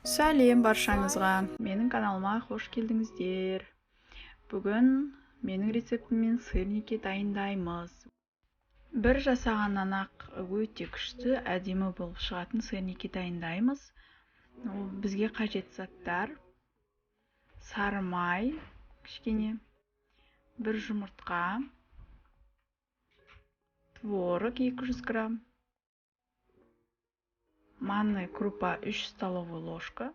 Сәлем баршаңызға. Менің каналыма қош келдіңіздер. Бүгін менің рецептіммен сырники дайындаймыз. Бір жасағаннан ақ өте күшті, әдемі болып шығатын сырники дайындаймыз. Бізге қажет заттар: сары май кішкене, бір жұмыртқа, творог 200 грамм, манная крупа 3 столовая ложка,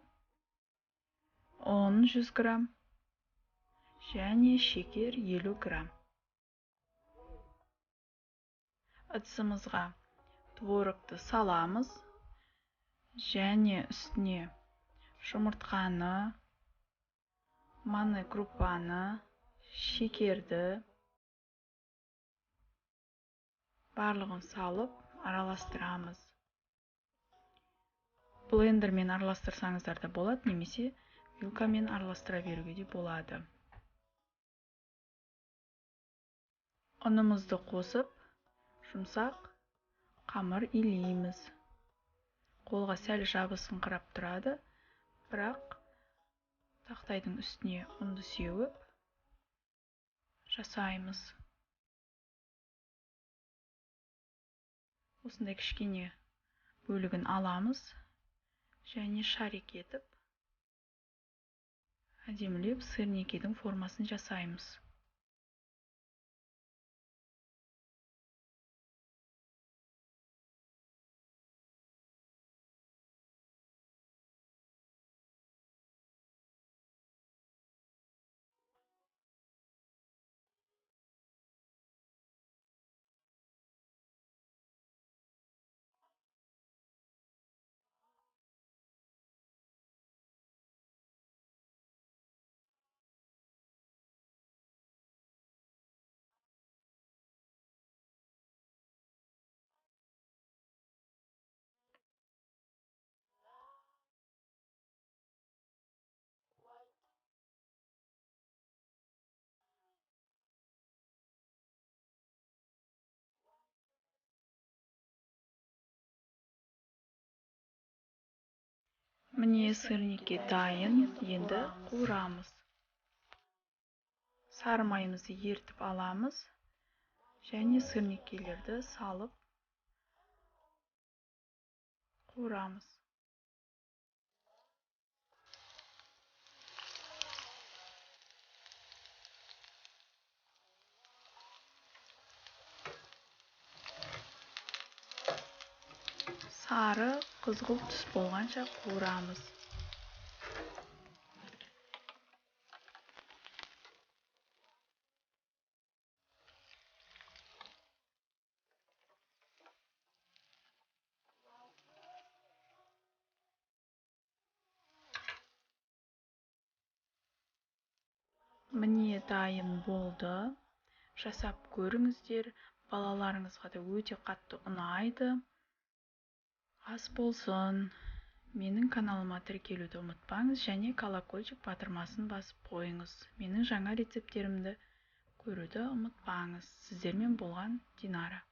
ұн 100 грамм және шекер 50 грамм. Ыдысымызға творогты саламыз және үстіне жұмыртқаны, манная крупаны, шекерді барлығын салып араластырамыз. Блендермен араластырсаңыздар да болады, немесе вилкамен араластыра беруге де болады. Ұнымызды қосып, жұмсақ қамыр илейміз. Қолға сәл жабысыңқырап тұрады, бірақ тақтайдың үстіне ұнды сеуіп жасаймыз. Осындай кішкене бөлігін аламыз және шарик етіп әдемілеп сырникидің формасын жасаймыз. Міне сырники дайын, енді қуырамыз. Сары майымызды ертіп аламыз және сырникилерді салып қуырамыз. Сары қызғылт түс болғанша қуырамыз. Міне дайын болды. Жасап көріңіздер. Балаларыңызға да өте қатты ұнайды. Ас болсын. Менің каналыма тіркелуді ұмытпаңыз және колокольчик батырмасын басып қойыңыз. Менің жаңа рецептерімді көруді ұмытпаңыз. Сіздермен болған Динара.